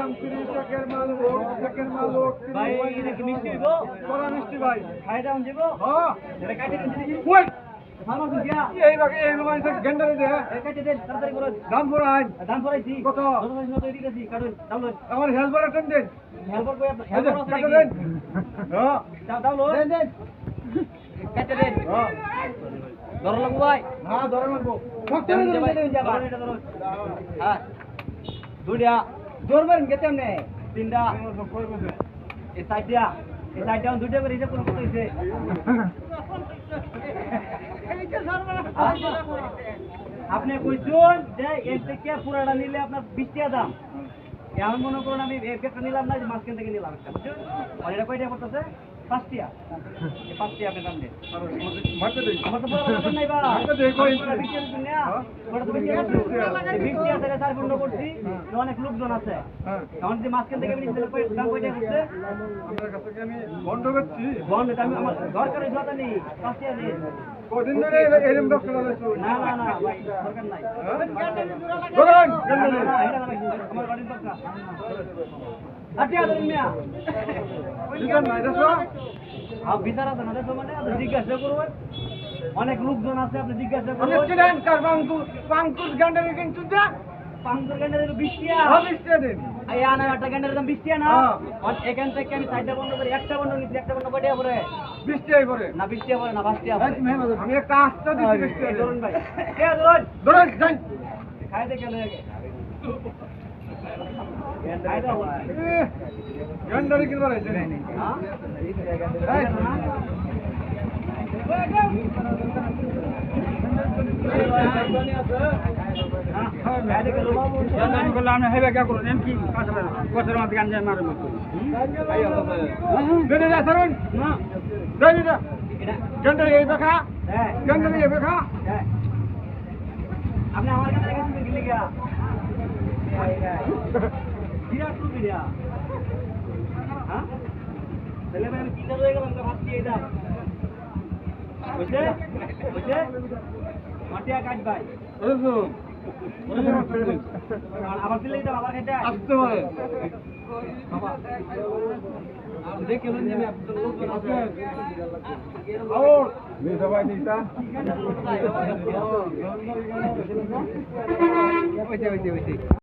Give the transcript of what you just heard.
দাম 30 টাকার মাল হোক, টাকার মাল হোক। ভাই এটা কি মিষ্টি দিব? কড়া মিষ্টি ভাই। খাই দাম দিব? হ্যাঁ। এটা কাটে দেন দেখি। ওই ভালো আছে দিয়া? এই মানুষের গেন্ডারে দে। এই কাটে দেন তাড়াতাড়ি করুন। দাম পড়াই। দাম পড়াইছি। কত? কত পয়সা মতো দিতেছি কাটুন দাম লন। আমার হেল্পার আছেন দেন। হেল্পার কই আপনার? এই যে, হেল্পার আছে টাকা নাকি? দেন। হ্যাঁ। দাম লন। দেন দেন। কাটে দেন। হ্যাঁ। ধরো লাগবো ভাই। হ্যাঁ ধরে লাগবো। দেন যে ভাই, ধরুন এটা ধরুন। হ্যাঁ। দুইটা। ধরবেন কেমনে? তিনটা। এই সাইডটা। এই সাইডটা দুইটা করে হিসাব করে কত হইছে? আপনি কইছেন যে এর থেকে পুরাটা নিলে আপনার 20 টাকা দাম। এমন মনে করুন আমি একটা নিলাম না, যে মাঝখান থেকে নিলাম একটা, বুঝছেন? আর এটা কয় টাকা পড়তেছে? 5 টাকা। এই 5 টাকা আপনি দাম দেন। মারতে দেই। আমার তো বড় ব্যাপার নাই বা। মারতে দেই কই। 20 টাকা দিচ্ছেন না? ওটা তো 20 টাকা। 20 টাকা থেকে 4 পূর্ণ করছি। অনেক লোকজন আছে। হ্যাঁ। এখন যে মাঝখান থেকে আমি নিচ্ছি, দাম কয় টাকা করছে? আপনার কাছে কি আমি বন্ধ করছি? বন্ধ, আমি আমার দরকারের কথা নেই, 5 টাকা দিন। কদিন ধরে এরকম ব্যবসা চালাইছো? না না না ভাই, দরকার নাই। ধরুন। না, না, না, এটা না ভাই, আমার গাড়ির দরকার। আটিয়া ধরুন মিয়া। দিছেন না এটা সব? বিচার আছে না, দেখো মানে আপনি জিজ্ঞাসা করবেন। অনেক লোকজন আছে, আপনি জিজ্ঞাসা আমি করবেন। স্টুডেন্ট কার বাঙ্কুর গেন্ডারে কিন্তু যা। 500 গেন্ডারের 20 টাকা। হবিস দিন। এই আনা একটা গেন্ডারের দাম 20 টাকা না? হ্যাঁ। আর এখান থেকে আমি 4টা বন্ধ করি, একটা বন্ধ নিচ্ছি, একটা বন্ধ কয় টাকা পড়ে? 20 টাকাই করে। না 20 টাকা পড়ে না, 5 টাকা পড়ে। আমি একটা আস্তা দিচ্ছি 20 টাকা। ধরুন ভাই। কে ধরুন? ধরুন যাই। খাইতে গেলে আগে। খাই দাও ভাই। গেন্ডারে কিনবার আছে। হ্যাঁ? গেন্ডারে এই বেখা। গেন্ডারে এই বেখা। আপনি আমার কাছে রেখেছেন কি লিখা? বিরাট টুপি দেয়া। হ্যাঁ? তাহলে ভাই আমি কিনতে রয়ে গেলাম, ভাবছি এই দাম। বুঝছে? বুঝছে? মাটিয়া কাট ভাই। আবার দিলে দাম, আবার খেতে আসতে পারে। বাবা। দেখে বলুন যে আমি আপনার লোক আছে। আউর। সবাই দিতা। ওইতে ওইতে ওইতে